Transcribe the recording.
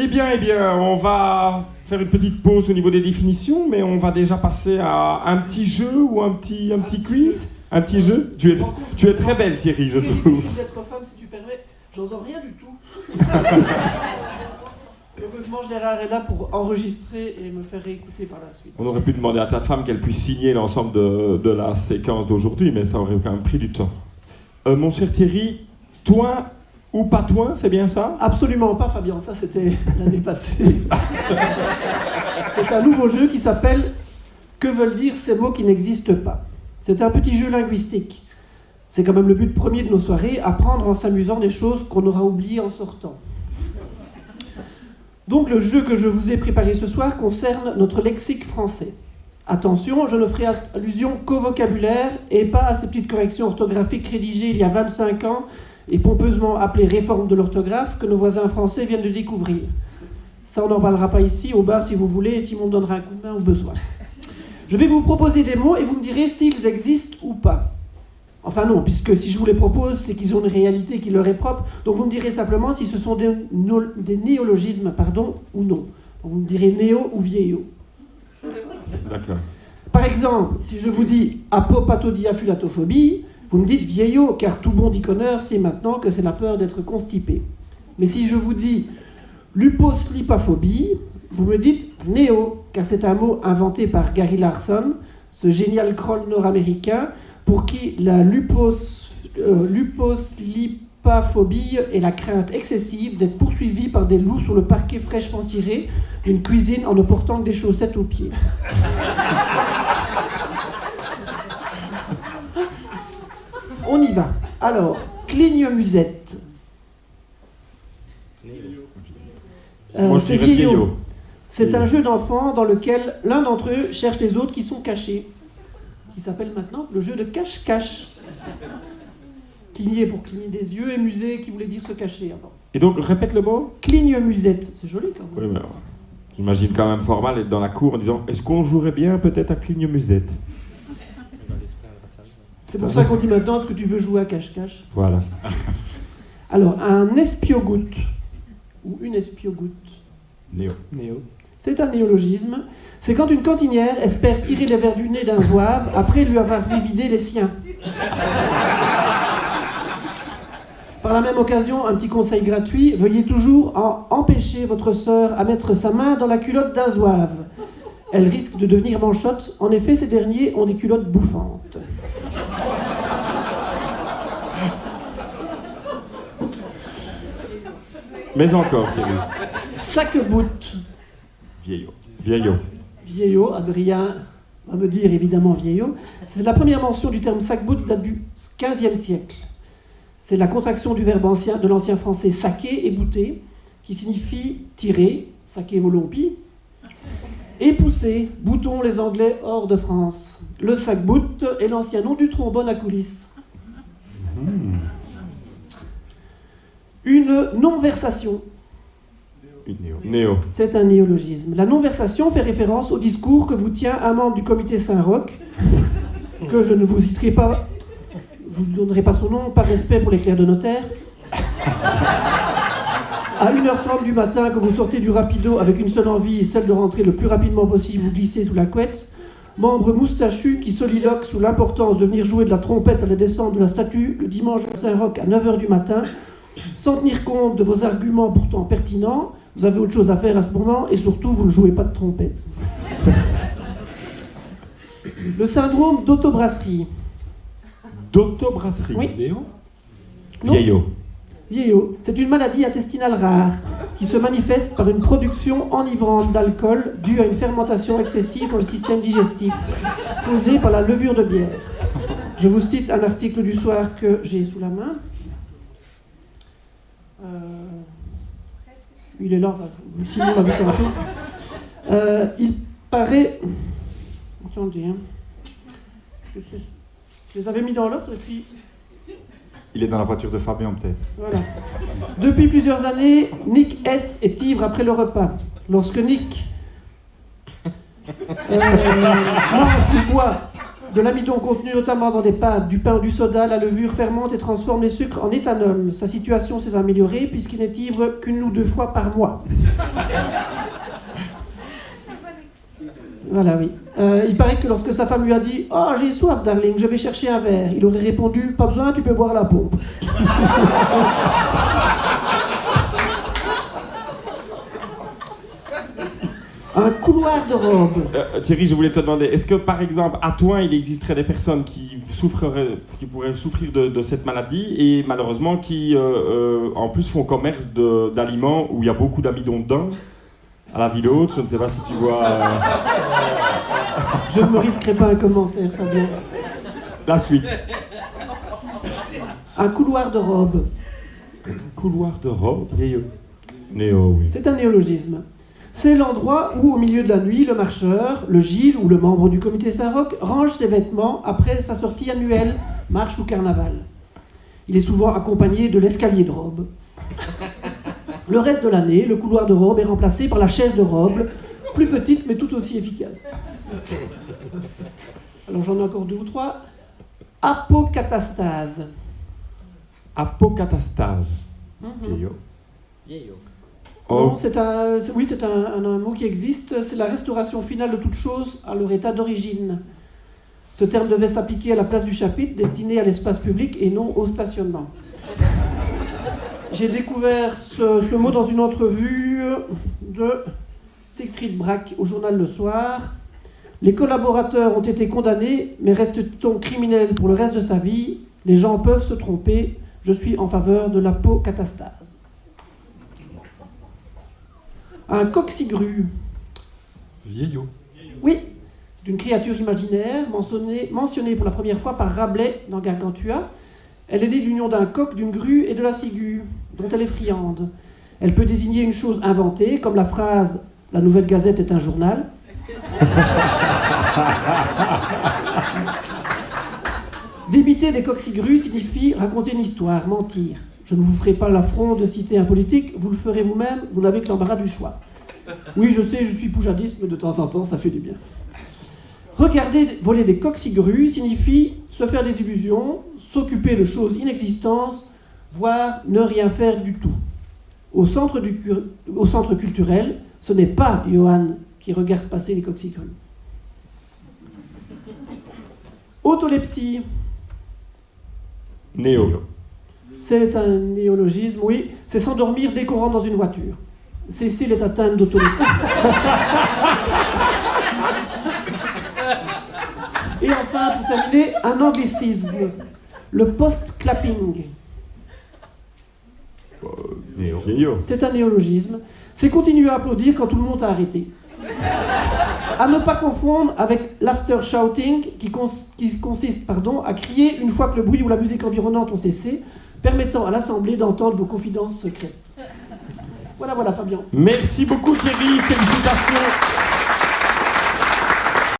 Eh bien, on va faire une petite pause au niveau des définitions, mais on va déjà passer à un petit jeu ou un petit quiz. Un petit jeu. Tu es très belle, Thierry, je trouve. C'est difficile d'être femme, si tu permets. J'entends rien du tout. Heureusement, Gérard est là pour enregistrer et me faire réécouter par la suite. On aurait pu demander à ta femme qu'elle puisse signer l'ensemble de la séquence d'aujourd'hui, mais ça aurait quand même pris du temps. Mon cher Thierry, toi ou pas toi, c'est bien ça? Absolument pas, Fabien, ça c'était l'année passée. C'est un nouveau jeu qui s'appelle « Que veulent dire ces mots qui n'existent pas ?» C'est un petit jeu linguistique. C'est quand même le but premier de nos soirées, apprendre en s'amusant des choses qu'on aura oubliées en sortant. Donc le jeu que je vous ai préparé ce soir concerne notre lexique français. Attention, je ne ferai allusion qu'au vocabulaire et pas à ces petites corrections orthographiques rédigées il y a 25 ans et pompeusement appelées réforme de l'orthographe que nos voisins français viennent de découvrir. Ça, on n'en parlera pas ici, au bar si vous voulez, et Simon me donnera un coup de main au besoin. Je vais vous proposer des mots et vous me direz s'ils existent ou pas. Enfin non, puisque si je vous les propose, c'est qu'ils ont une réalité qui leur est propre. Donc vous me direz simplement si ce sont des néologismes, ou non. Donc vous me direz néo ou vieillot. D'accord. Par exemple, si je vous dis apopatodiafulatophobie, vous me dites vieillot, car tout bon diconneur sait maintenant que c'est la peur d'être constipé. Mais si je vous dis luposlipaphobie, vous me dites néo, car c'est un mot inventé par Gary Larson, ce génial croll nord-américain, pour qui la luposlipaphobie est la crainte excessive d'être poursuivi par des loups sur le parquet fraîchement ciré d'une cuisine en ne portant que des chaussettes aux pieds. On y va. Alors, cligne-musette. C'est vieillot. C'est un jeu d'enfants dans lequel l'un d'entre eux cherche les autres qui sont cachés, qui s'appelle maintenant le jeu de cache-cache. Cligner pour cligner des yeux et musée qui voulait dire se cacher avant. Et donc, répète le mot. Cligne-musette, c'est joli quand même. Oui, mais j'imagine quand même fort mal être dans la cour en disant est-ce qu'on jouerait bien peut-être à cligne-musette? C'est pour ça qu'on dit maintenant est-ce que tu veux jouer à cache-cache? Voilà. Alors, un espiogoutte ou une espiogoutte. Néo. C'est un néologisme. C'est quand une cantinière espère tirer les verres du nez d'un zouave après lui avoir fait vider les siens. Par la même occasion, un petit conseil gratuit, veuillez toujours empêcher votre sœur à mettre sa main dans la culotte d'un zouave. Elle risque de devenir manchotte. En effet, ces derniers ont des culottes bouffantes. Mais encore, Thierry. Sac-boute. Vieillot, Adrien va me dire évidemment vieillot. C'est la première mention du terme sac-boute date du XVe siècle. C'est la contraction du verbe ancien, de l'ancien français saquer et bouter, qui signifie tirer, saquer vos lompis, et pousser, boutons les Anglais hors de France. Le sac-boute est l'ancien nom du trombone à coulisses. Une non-versation. Néo. C'est un néologisme. La non-versation fait référence au discours que vous tient un membre du comité Saint-Roch, que je ne vous citerai pas, je ne vous donnerai pas son nom, par respect pour les clercs de notaire, à 1h30 du matin, que vous sortez du rapido avec une seule envie, celle de rentrer le plus rapidement possible, vous glissez sous la couette, membre moustachu qui soliloque sous l'importance de venir jouer de la trompette à la descente de la statue le dimanche à Saint-Roch à 9h du matin, sans tenir compte de vos arguments pourtant pertinents. Vous avez autre chose à faire à ce moment et surtout, vous ne jouez pas de trompette. Le syndrome d'autobrasserie. D'autobrasserie. Oui. Néo. Vieillot. Vieillot. C'est une maladie intestinale rare qui se manifeste par une production enivrante d'alcool due à une fermentation excessive dans le système digestif, causée par la levure de bière. Je vous cite un article du soir que j'ai sous la main. Il est là, Simon l'a vu tantôt. Il paraît... Attendez, hein. Je les avais mis dans l'ordre et puis... Il est dans la voiture de Fabien, peut-être. Voilà. Depuis plusieurs années, Nick S. est ivre après le repas. Lorsque Nick mange ou boit De l'amidon contenu notamment dans des pâtes, du pain ou du soda, la levure fermente et transforme les sucres en éthanol. Sa situation s'est améliorée puisqu'il n'est ivre qu'une ou deux fois par mois. Voilà, oui. Il paraît que lorsque sa femme lui a dit « Oh, j'ai soif, darling, je vais chercher un verre », il aurait répondu « Pas besoin, tu peux boire à la pompe. » Un couloir de robe. Thierry, je voulais te demander, est-ce que par exemple, à Toin, il existerait des personnes qui pourraient souffrir de cette maladie et malheureusement qui, en plus, font commerce d'aliments où il y a beaucoup d'amidon dedans, à la ville haute, je ne sais pas si tu vois... Je ne me risquerai pas un commentaire, Fabien. La suite. Un couloir de robe. Couloir de robe. Néo. Néo, oui. C'est un néologisme. C'est l'endroit où, au milieu de la nuit, le marcheur, le Gilles ou le membre du comité Saint-Roch range ses vêtements après sa sortie annuelle, marche ou carnaval. Il est souvent accompagné de l'escalier de robe. Le reste de l'année, le couloir de robe est remplacé par la chaise de robe, plus petite mais tout aussi efficace. Alors j'en ai encore deux ou trois. Apocatastase. Apocatastase. Vieillot. Non, c'est un mot qui existe. C'est la restauration finale de toute chose à leur état d'origine. Ce terme devait s'appliquer à la place du chapitre, destiné à l'espace public et non au stationnement. J'ai découvert ce mot dans une entrevue de Siegfried Brack au journal Le Soir. Les collaborateurs ont été condamnés, mais reste-t-on criminel pour le reste de sa vie? Les gens peuvent se tromper. Je suis en faveur de l'apocatastase. Un coccygrue. Vieillot. Oui, c'est une créature imaginaire mentionnée pour la première fois par Rabelais dans Gargantua. Elle est née de l'union d'un coq, d'une grue et de la ciguë, dont elle est friande. Elle peut désigner une chose inventée, comme la phrase « La Nouvelle Gazette est un journal ». Débiter des coccygrues signifie raconter une histoire, mentir. Je ne vous ferai pas l'affront de citer un politique, vous le ferez vous-même, vous n'avez que l'embarras du choix. Oui, je sais, je suis poujadiste, mais de temps en temps, ça fait du bien. Regarder voler des coccygrues signifie se faire des illusions, s'occuper de choses inexistantes, voire ne rien faire du tout. Au centre culturel, ce n'est pas Johan qui regarde passer les coccygrues. Autolepsie. Néo. C'est un néologisme, oui. C'est s'endormir dès qu'on rentre dans une voiture. Cécile est atteinte d'autolepsie. Et enfin, pour terminer, un anglicisme. Le post-clapping. Néo. C'est un néologisme. C'est continuer à applaudir quand tout le monde a arrêté. À ne pas confondre avec l'after shouting qui consiste à crier une fois que le bruit ou la musique environnante ont cessé, permettant à l'Assemblée d'entendre vos confidences secrètes. Voilà, Fabien. Merci beaucoup Thierry, félicitations.